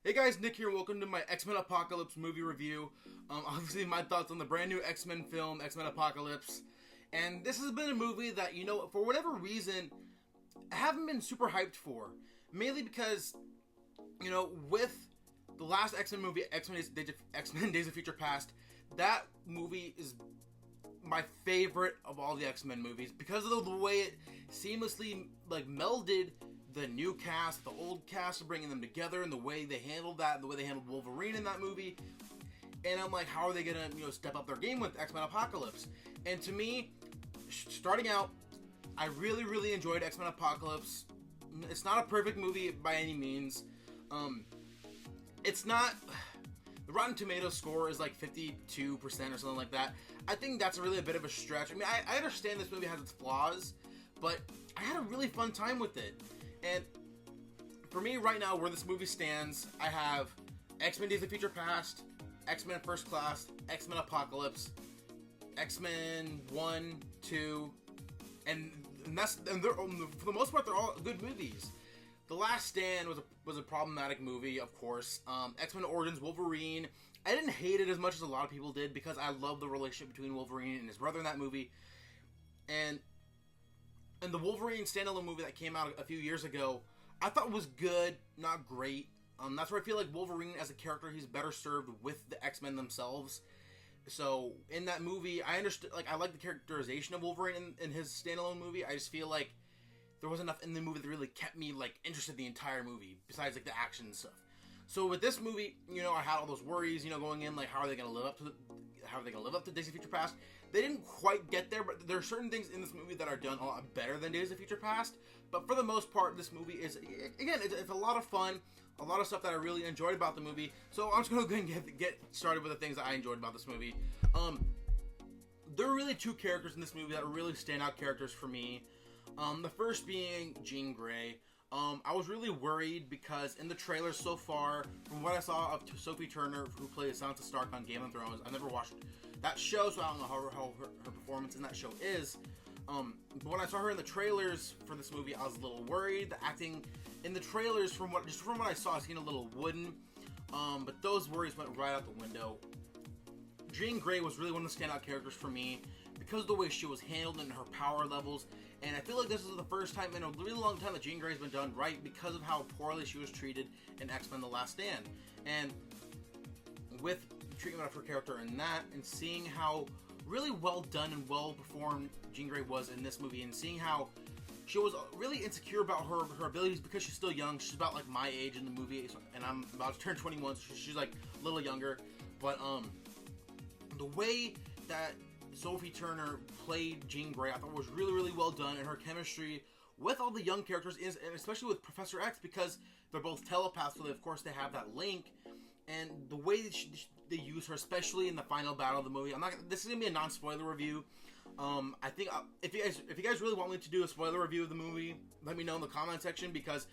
Hey guys, Nick here. Welcome to my X-Men Apocalypse movie review. Obviously, my thoughts on the brand new X-Men film, X-Men Apocalypse. And this has been a movie that, for whatever reason, I haven't been super hyped for. Mainly because, with the last X-Men movie, X-Men Days of Future Past, that movie is my favorite of all the X-Men movies because of the way it seamlessly melded the new cast, the old cast, bringing them together, and the way they handled that, and the way they handled Wolverine in that movie. And I'm like, how are they gonna step up their game with X-Men Apocalypse? And to me, starting out, I really enjoyed X-Men Apocalypse. It's not a perfect movie by any means. It's not. The Rotten Tomatoes score is like 52% or something like that. I think that's really a bit of a stretch. I mean, I understand this movie has its flaws, but I had a really fun time with it. And for me right now, where this movie stands, I have X-Men Days of Future Past, X-Men First Class, X-Men Apocalypse, X-Men 1, 2, and they're, for the most part, they're all good movies. The Last Stand was a problematic movie, of course. X-Men Origins Wolverine, I didn't hate it as much as a lot of people did because I love the relationship between Wolverine and his brother in that movie. And the Wolverine standalone movie that came out a few years ago, I thought was good, not great. That's where I feel like Wolverine as a character, he's better served with the X-Men themselves. So in that movie, I understood, I like the characterization of Wolverine in his standalone movie. I just feel like there wasn't enough in the movie that really kept me interested in the entire movie, besides the action and stuff. So with this movie, I had all those worries, going in, how are they going to live up to Days of Future Past? They didn't quite get there, but there are certain things in this movie that are done a lot better than Days of Future Past. But for the most part, this movie is, again, it's a lot of fun, a lot of stuff that I really enjoyed about the movie. So I'm just going to go ahead and get started with the things that I enjoyed about this movie. There are really two characters in this movie that are really standout characters for me. The first being Jean Grey. I was really worried because in the trailer so far, from what I saw of Sophie Turner, who plays Sansa Stark on Game of Thrones, I never watched that show, so I don't know how her performance in that show is. But when I saw her in the trailers for this movie, I was a little worried. The acting in the trailers, from what I saw, seemed a little wooden. But those worries went right out the window. Jean Grey was really one of the standout characters for me because of the way she was handled and her power levels. And I feel like this is the first time in a really long time that Jean Grey's been done right because of how poorly she was treated in X-Men The Last Stand. And with the treatment of her character in that, and seeing how really well done and well performed Jean Grey was in this movie, and seeing how she was really insecure about her abilities because she's still young. She's about my age in the movie, and I'm about to turn 21, so she's a little younger. But the way that Sophie Turner played Jean Grey, I thought was really well done, and her chemistry with all the young characters and especially with Professor X, because they're both telepaths, so of course they have that link. And the way that they use her, especially in the final battle of the movie, this is gonna be a non-spoiler review. I think if you guys really want me to do a spoiler review of the movie, let me know in the comment section, because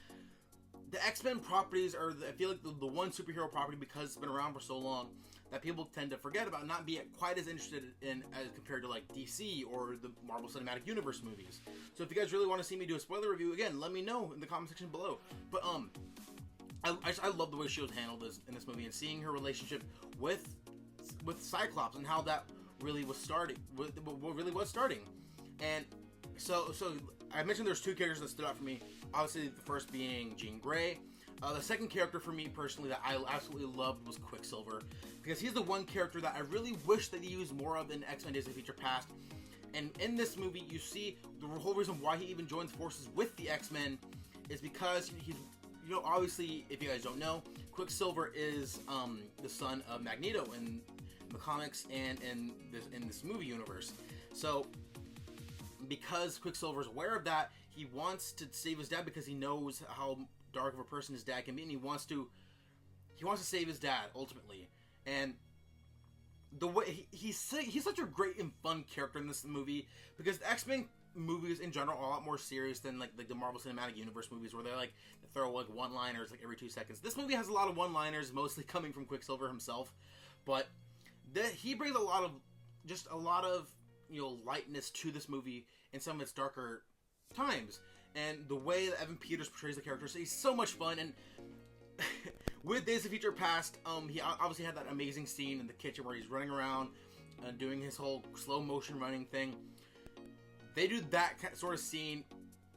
the X-Men properties are, I feel like, the one superhero property, because it's been around for so long, that people tend to forget about, not be quite as interested in as compared to DC or the Marvel Cinematic Universe movies. So if you guys really want to see me do a spoiler review, again, let me know in the comment section below. But I love the way she was handled in this movie, and seeing her relationship with Cyclops and how that really was starting. What really was starting. And so I mentioned there's two characters that stood out for me. Obviously, the first being Jean Grey. The second character for me personally that I absolutely loved was Quicksilver, because he's the one character that I really wish that he used more of in X-Men Days of Future Past. And in this movie, you see the whole reason why he even joins forces with the X-Men is because he's, obviously, if you guys don't know, Quicksilver is the son of Magneto in the comics and in this movie universe. So because Quicksilver is aware of that, he wants to save his dad because he knows how dark of a person his dad can be, and he wants to save his dad ultimately. And the way he's such a great and fun character in this movie, because the X-Men movies in general are a lot more serious than the Marvel Cinematic Universe movies, where they throw one-liners every 2 seconds. This movie has a lot of one-liners, mostly coming from Quicksilver himself, but he brings a lot of lightness to this movie in some of its darker times. And the way that Evan Peters portrays the character, he's so much fun. And with Days of Future Past, he obviously had that amazing scene in the kitchen where he's running around and doing his whole slow motion running thing. They do that sort of scene,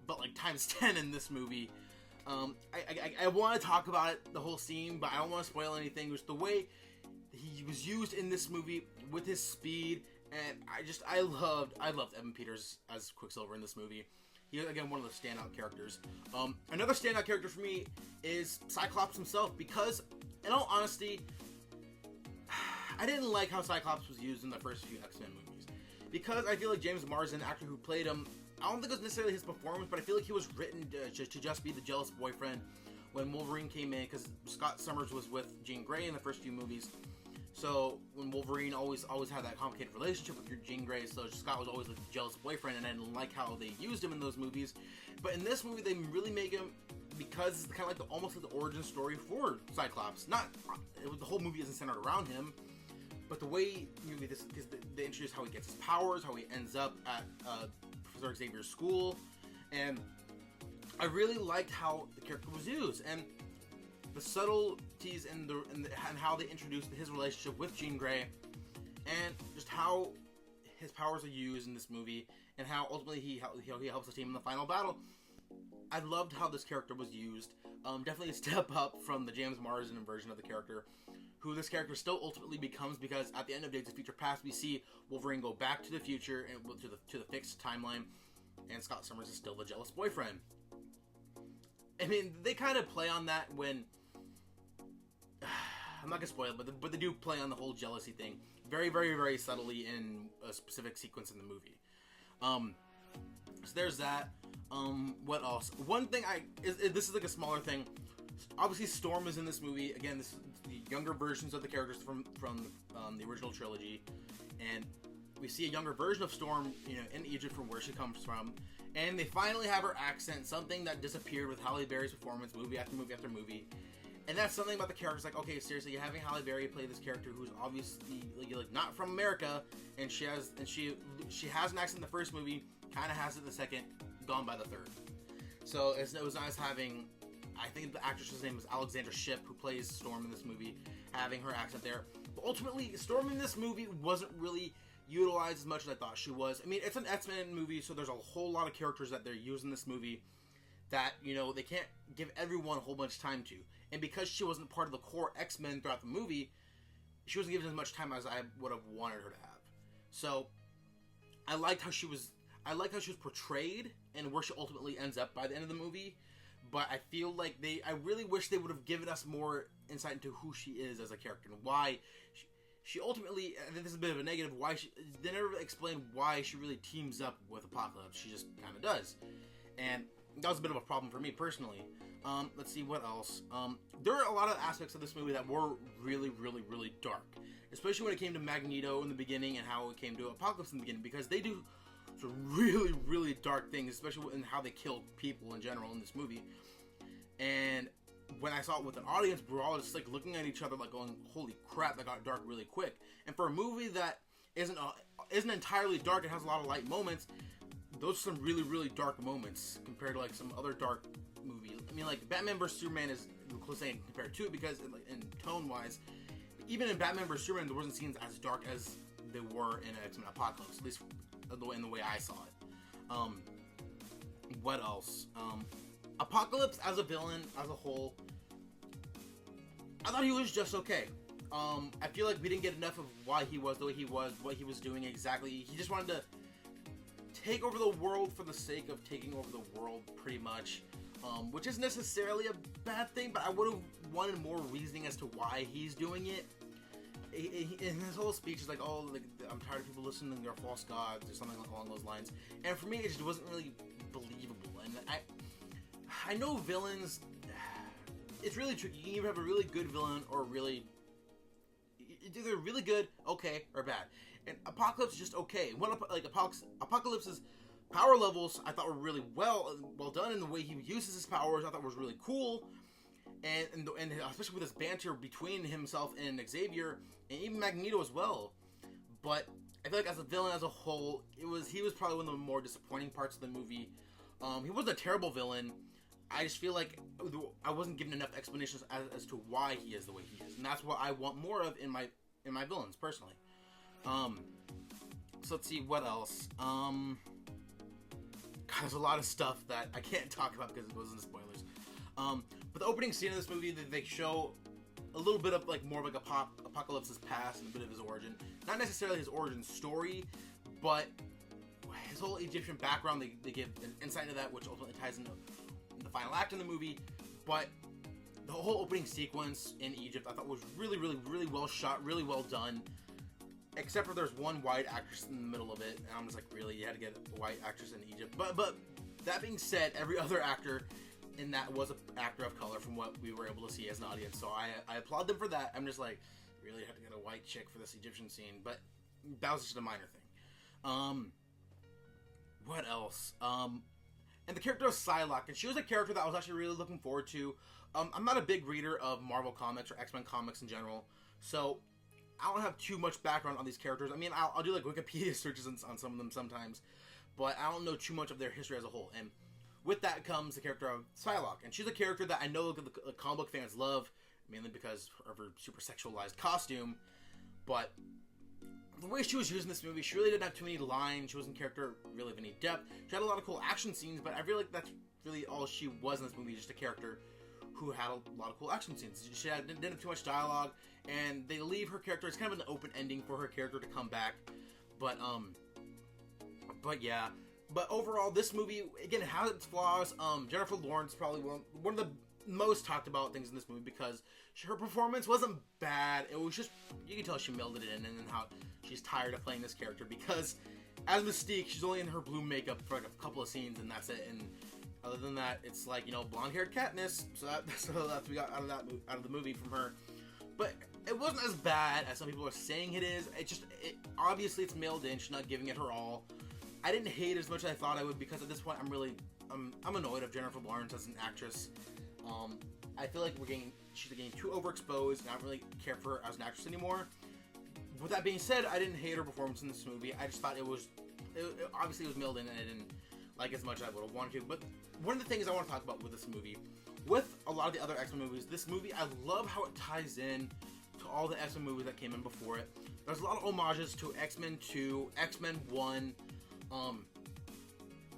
but like times 10 in this movie. I want to talk about it, the whole scene, but I don't want to spoil anything. It was the way he was used in this movie with his speed, and I loved Evan Peters as Quicksilver in this movie. He's, again, one of the standout characters. Another standout character for me is Cyclops himself, because, in all honesty, I didn't like how Cyclops was used in the first few X-Men movies. Because I feel like James Marsden, the actor who played him, I don't think it was necessarily his performance, but I feel like he was written to just be the jealous boyfriend when Wolverine came in, because Scott Summers was with Jean Grey in the first few movies. So when Wolverine always had that complicated relationship with Jean Grey, so Scott was always like the jealous boyfriend, and I didn't like how they used him in those movies. But in this movie, they really make him, because it's kind of like almost like the origin story for Cyclops. The whole movie isn't centered around him, but the way because they introduce how he gets his powers, how he ends up at Professor Xavier's school, and I really liked how the character was used, and the subtleties and how they introduced his relationship with Jean Grey, and just how his powers are used in this movie, and how ultimately he helps the team in the final battle. I loved how this character was used. Definitely a step up from the James Marsden version of the character, who this character still ultimately becomes, because at the end of Days of Future Past, we see Wolverine go back to the future and to the fixed timeline, and Scott Summers is still the jealous boyfriend. I mean, they kind of play on that when I'm not gonna spoil it, but they do play on the whole jealousy thing very, very, very subtly in a specific sequence in the movie. So there's that. What else? One thing this is like a smaller thing. Obviously, Storm is in this movie. Again, this is the younger versions of the characters from the original trilogy, and we see a younger version of Storm, in Egypt, from where she comes from, and they finally have her accent, something that disappeared with Halle Berry's performance, movie after movie after movie. And that's something about the characters, like, okay, seriously, you're having Halle Berry play this character who's obviously like not from America, and she has an accent in the first movie, kind of has it in the second, gone by the third. So it was nice having, I think the actress's name was Alexandra Shipp, who plays Storm in this movie, having her accent there. But ultimately, Storm in this movie wasn't really utilized as much as I thought she was. I mean, it's an X-Men movie, so there's a whole lot of characters that they're using in this movie that, they can't give everyone a whole bunch of time to. And because she wasn't part of the core X-Men throughout the movie, she wasn't given as much time as I would have wanted her to have. So, I liked how she was portrayed and where she ultimately ends up by the end of the movie. But I feel like I really wish they would have given us more insight into who she is as a character and why she ultimately, I think this is a bit of a negative, they never explain why she really teams up with Apocalypse. She just kind of does. And that was a bit of a problem for me personally. Let's see what else. There are a lot of aspects of this movie that were really, really, really dark. Especially when it came to Magneto in the beginning and how it came to Apocalypse in the beginning. Because they do some really, really dark things, especially in how they kill people in general in this movie. And when I saw it with an audience, we were all just like looking at each other like going, holy crap, that got dark really quick. And for a movie that isn't entirely dark and has a lot of light moments, those are some really, really dark moments compared to like some other dark movies. I mean, like Batman vs Superman is the closest thing compared to it, because in tone wise, even in Batman vs Superman, there wasn't scenes as dark as they were in X-Men Apocalypse, at least in the way I saw it. What else? Apocalypse as a villain, as a whole, I thought he was just okay. I feel like we didn't get enough of why he was the way he was, what he was doing exactly. He just wanted to take over the world for the sake of taking over the world, pretty much. Which isn't necessarily a bad thing, but I would have wanted more reasoning as to why he's doing it. In his whole speech is like, oh, like, I'm tired of people listening to their false gods, or something along those lines. And for me, it just wasn't really believable. And I know villains, it's really tricky. You can either have a really good villain or it's either really good, okay, or bad. And Apocalypse is just okay. Apocalypse's power levels I thought were really well done, and the way he uses his powers I thought was really cool. And especially with this banter between himself and Xavier, and even Magneto as well. But I feel like as a villain as a whole, he was probably one of the more disappointing parts of the movie. He wasn't a terrible villain. I just feel like I wasn't given enough explanations as to why he is the way he is, and that's what I want more of in my villains personally. So let's see what else. God, there's a lot of stuff that I can't talk about because it goes into spoilers. But the opening scene of this movie, they show a little bit of like more of like Apocalypse's past and a bit of his origin. Not necessarily his origin story, but his whole Egyptian background. They give an insight into that, which ultimately ties into the final act in the movie. But the whole opening sequence in Egypt, I thought was really, really, really well shot, really well done. Except for there's one white actress in the middle of it, and I'm just like, really, you had to get a white actress in Egypt. But that being said, every other actor in that was an actor of color from what we were able to see as an audience. So I applaud them for that. I'm just like, really had to get a white chick for this Egyptian scene, but that was just a minor thing. What else? And the character of Psylocke, and she was a character that I was actually really looking forward to. I'm not a big reader of Marvel comics or X-Men comics in general, so I don't have too much background on these characters. I mean, I'll do like Wikipedia searches on some of them sometimes, but I don't know too much of their history as a whole. And with that comes the character of Psylocke, and she's a character that I know the comic book fans love, mainly because of her super sexualized costume. But the way she was used in this movie, she really didn't have too many lines. She wasn't character really of any depth. She had a lot of cool action scenes, but I feel like that's really all she was in this movie, just a character who had a lot of cool action scenes. She didn't have too much dialogue, and they leave her character. It's kind of an open ending for her character to come back. But yeah. But overall, this movie, again, has its flaws. Jennifer Lawrence probably one of the most talked about things in this movie because her performance wasn't bad. It was just, you can tell she melded it in, and then how she's tired of playing this character because as Mystique, she's only in her blue makeup for like a couple of scenes, and that's it. And other than that, it's like, you know, blonde-haired Katniss. So that's what we got out of the movie from her. But it wasn't as bad as some people are saying it is. Obviously it's mailed in. She's not giving it her all. I didn't hate it as much as I thought I would because at this point I'm annoyed of Jennifer Lawrence as an actress. I feel like she's getting too overexposed, and I don't really care for her as an actress anymore. With that being said, I didn't hate her performance in this movie. I just thought it obviously was mailed in, and I didn't like as much as I would have wanted to. But one of the things I want to talk about with this movie, with a lot of the other X-Men movies, this movie, I love how it ties in to all the X-Men movies that came in before it. There's a lot of homages to X-Men 2, X-Men 1,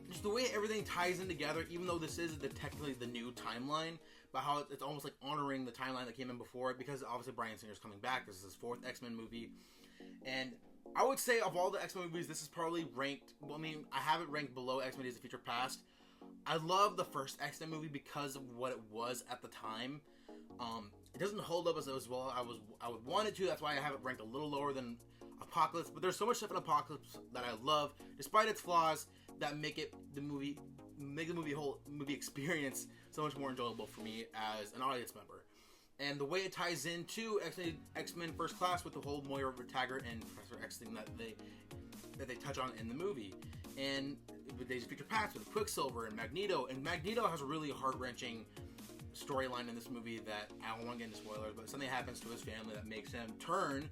just the way everything ties in together, even though this is technically the new timeline, but how it's almost like honoring the timeline that came in before it, because obviously Bryan Singer's coming back. This is his 4th X-Men movie, and I would say of all the X-Men movies, this is probably ranked, well, I mean, I have it ranked below X-Men Days of Future Past. I love the first X-Men movie because of what it was at the time. It doesn't hold up as well I would want it to. That's why I have it ranked a little lower than Apocalypse. But there's so much stuff in Apocalypse that I love, despite its flaws, that make the movie experience so much more enjoyable for me as an audience member. And the way it ties into X-Men First Class with the whole Moira Taggart and Professor X thing that they touch on in the movie, and with Days of Future Past with Quicksilver and Magneto has a really heart-wrenching storyline in this movie that I don't want to get into spoilers, but something happens to his family that makes him turn,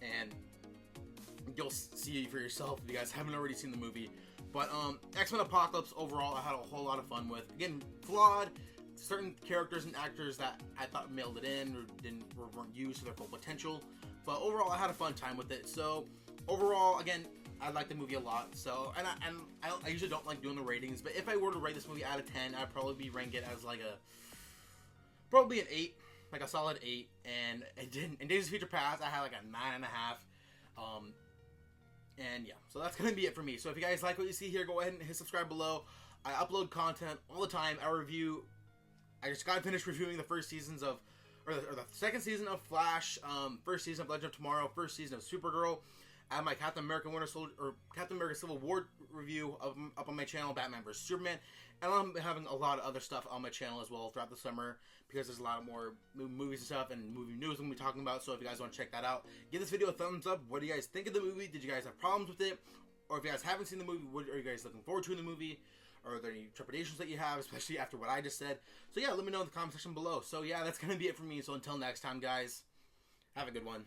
and you'll see for yourself if you guys haven't already seen the movie. But X-Men Apocalypse overall I had a whole lot of fun with. Again, flawed, certain characters and actors that I thought mailed it in or weren't used to their full potential, but overall I had a fun time with it. So overall, again, I like the movie a lot. So I usually don't like doing the ratings, but if I were to rate this movie out of 10, I'd probably rank it as like probably an 8, like a solid 8. And in Days of Future Past, I had like a 9.5. And yeah, so that's going to be it for me. So if you guys like what you see here, go ahead and hit subscribe below. I upload content all the time. I just got finished reviewing the the second season of Flash, first season of Legend of Tomorrow, first season of Supergirl. I have my Captain America Captain America Civil War review up on my channel, Batman vs Superman, and I'm having a lot of other stuff on my channel as well throughout the summer because there's a lot more movies and stuff and movie news I'm going to be talking about. So if you guys want to check that out, give this video a thumbs up. What do you guys think of the movie? Did you guys have problems with it? Or if you guys haven't seen the movie, what are you guys looking forward to in the movie? Or are there any trepidations that you have, especially after what I just said? So yeah, let me know in the comment section below. So yeah, that's going to be it for me. So until next time, guys, have a good one.